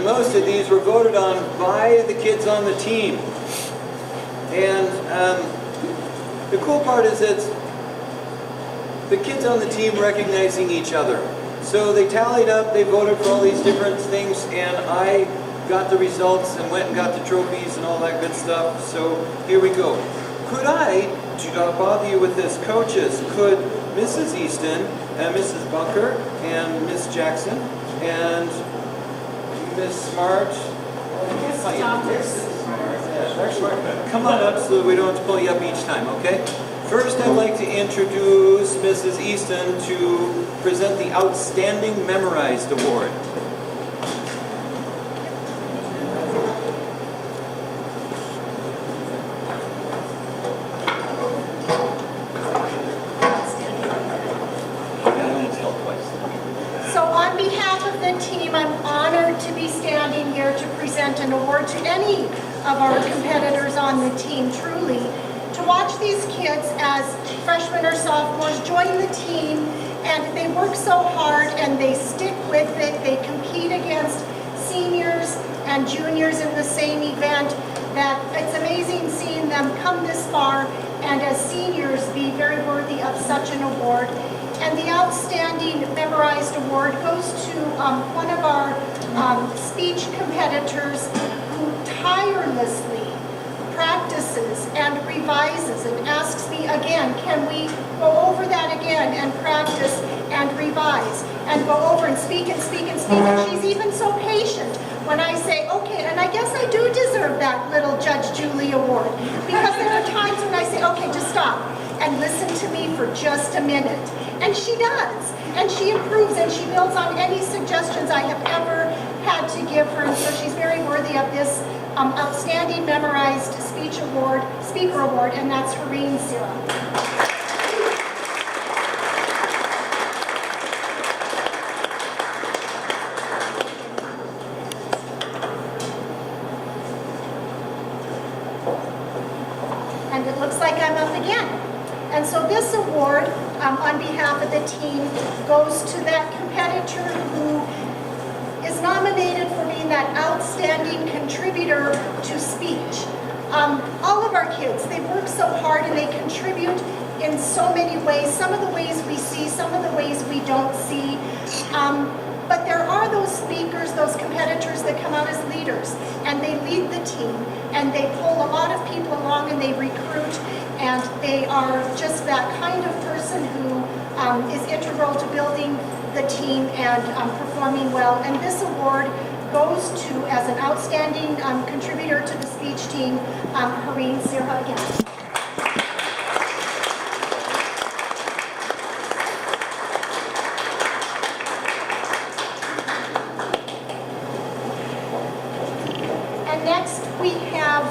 posted, these were voted on by the kids on the team. And the cool part is that the kids on the team recognizing each other. So they tallied up, they voted for all these different things, and I got the results and went and got the trophies and all that good stuff. So here we go. Could I, to not bother you with this, coaches, could Mrs. Easton and Mrs. Bunker and Miss Jackson and Miss Smart, come on up so that we don't have to pull you up each time, okay? First, I'd like to introduce Mrs. Easton to present the Outstanding Memorized Award. So on behalf of the team, I'm honored to be standing here to present an award to any of our competitors on the team, truly. To watch these kids as freshmen or sophomores join the team, and they work so hard and they stick with it. They compete against seniors and juniors in the same event. That it's amazing seeing them come this far and as seniors be very worthy of such an award. And the Outstanding Memorized Award goes to one of our speech competitors who tirelessly practices and revises and asks me again, can we go over that again and practice and revise and go over and speak and speak and speak. And she's even so patient when I say, okay, and I guess I do deserve that little Judge Julie award, because there are times when I say, okay, just stop and listen to me for just a minute. And she does. And she improves and she builds on any suggestions I have ever had to give her. And so she's very worthy of this Outstanding Memorized Speaker Award, and that's Hareen Sirah. And it looks like I'm up again. And so this award, on behalf of the team, goes to that competitor who is nominated for being that outstanding contributor to speech. All of our kids, they work so hard and they contribute in so many ways. Some of the ways we see, some of the ways we don't see. But there are those speakers, those competitors that come out as leaders, and they lead the team, and they pull a lot of people along, and they recruit, and they are just that kind of person who is integral to building the team and performing well. And this award goes to, as an outstanding contributor to the speech team, Hareen Sirah again. Next, we have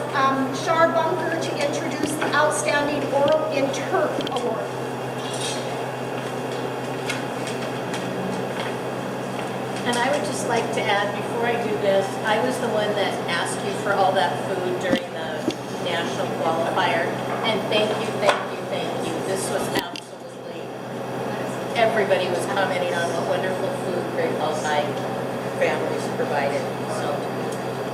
Shar Bunker to introduce the Outstanding Oral Interp Award. And I would just like to add, before I do this, I was the one that asked you for all that food during the national qualifier. And thank you, thank you, thank you. This was absolutely, everybody was commenting on what wonderful food Great Falls High families provided. So.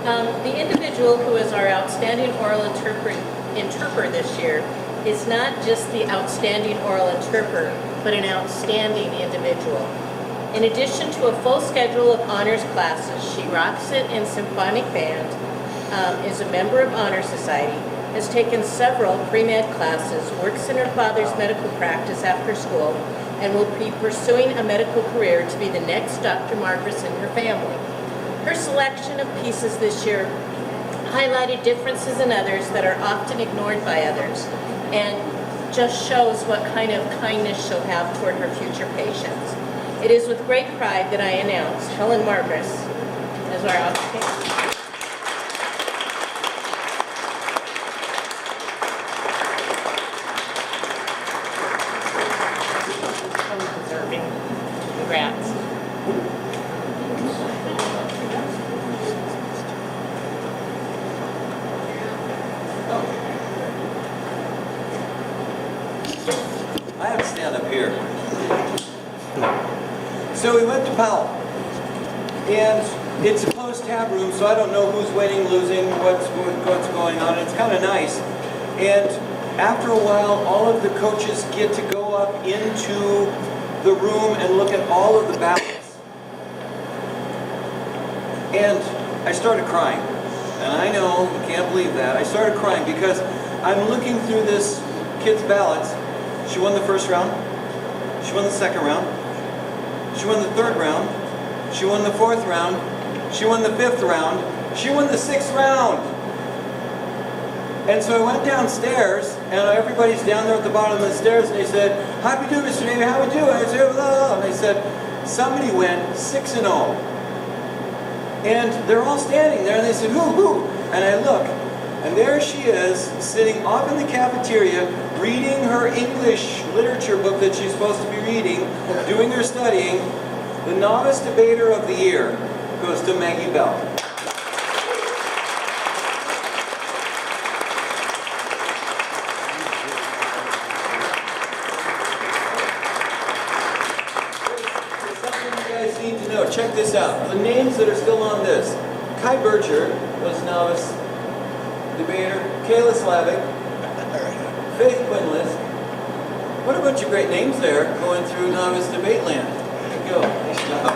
The individual who is our outstanding oral interpreter this year is not just the outstanding oral interpreter, but an outstanding individual. In addition to a full schedule of honors classes, she rocks it in symphonic band, is a member of Honor Society, has taken several pre-med classes, works in her father's medical practice after school, and will be pursuing a medical career to be the next Dr. Marcus in her family. Her selection of pieces this year highlighted differences in others that are often ignored by others, and just shows what kind of kindness she'll have toward her future patients. It is with great pride that I announce Helen Marcus as our outstanding. Congrats. I have to stand up here. So we went to Powell, and it's supposed closed tab room, so I don't know who's winning, losing, what's going on. It's kind of nice. And after a while, all of the coaches get to go up into the room and look at all of the ballots. And I started crying. And I know, you can't believe that. I started crying because I'm looking through this kid's ballots. She won the first round. She won the second round. She won the third round. She won the fourth round. She won the fifth round. She won the sixth round. And so I went downstairs, and everybody's down there at the bottom of the stairs, and they said, "How do you do, Mr. Navy? How do you do?" I said, "Blah." And they said, "Somebody went 6-0. And they're all standing there, and they said, "Who?" And I look, and there she is, sitting off in the cafeteria, reading her English literature book that she's supposed to be reading, doing her studying. The Novice Debater of the Year goes to Maggie Bell. There's something you guys need to know. Check this out. The names that are still on this. Kai Berger was Novice Debater. Kayla Slavic. Faith Quinlist. What a bunch of great names there going through Novice Debate Land. There you go. Nice job.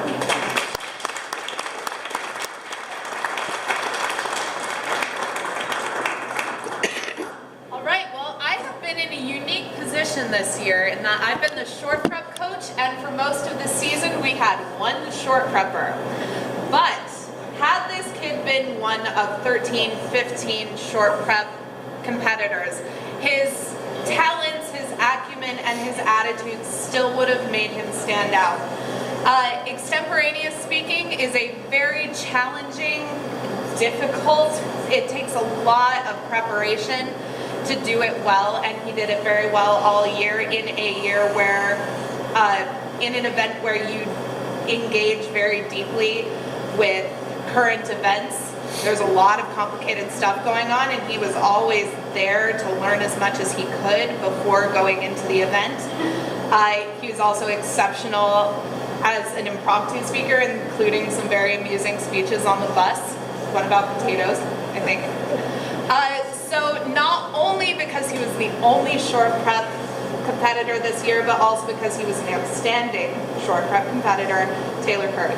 All right, well, I have been in a unique position this year in that I've been the short prep coach, and for most of the season we had one short prepper. But had this kid been one of 13, 15 short prep competitors, his talents, his acumen, and his attitude still would have made him stand out. Extemporaneous speaking is a very challenging, difficult, it takes a lot of preparation to do it well, and he did it very well all year in a year where, in an event where you engage very deeply with current events. There's a lot of complicated stuff going on, and he was always there to learn as much as he could before going into the event. He was also exceptional as an impromptu speaker, including some very amusing speeches on the bus. What about potatoes, I think. So not only because he was the only short prep competitor this year, but also because he was an outstanding short prep competitor, Taylor Curd.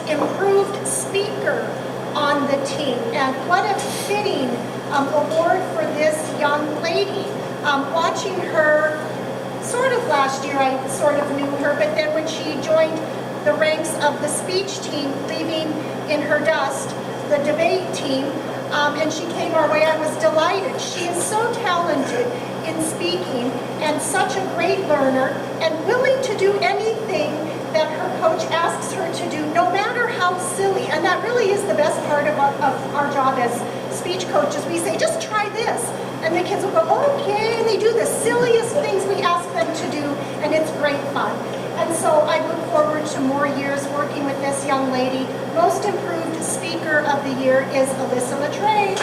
Improved speaker on the team, and what a fitting award for this young lady. Watching her, sort of last year I sort of knew her, but then when she joined the ranks of the speech team, leaving in her dust the debate team, and she came our way, I was delighted. She is so talented in speaking and such a great learner and willing to do anything that her coach asks her to do, no matter how silly. And that really is the best part of our job as speech coaches. We say, just try this. And the kids will go, okay, and they do the silliest things we ask them to do, and it's great fun. And so I look forward to more years working with this young lady. Most Improved Speaker of the Year is Alyssa Latreille.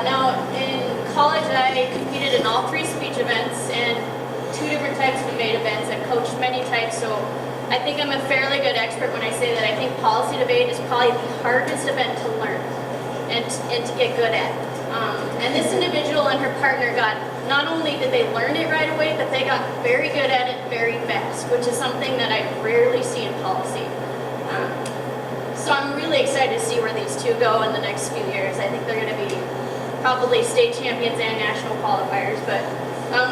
Now, in college, I competed in all 3 speech events and 2 different types of debate events. I've coached many types, so I think I'm a fairly good expert when I say that I think policy debate is probably the hardest event to learn and to get good at. And this individual and her partner not only did they learn it right away, but they got very good at it very fast, which is something that I rarely see in policy. So I'm really excited to see where these 2 go in the next few years. I think they're going to be probably state champions and national qualifiers, but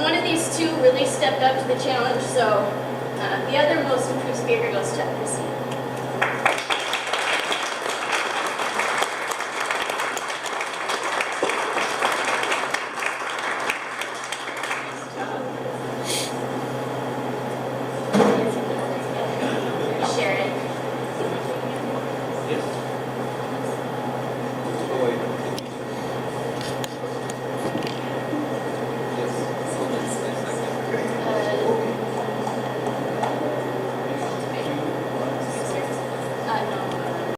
one of these 2 really stepped up to the challenge, so the other most improved speaker goes to Chrissy.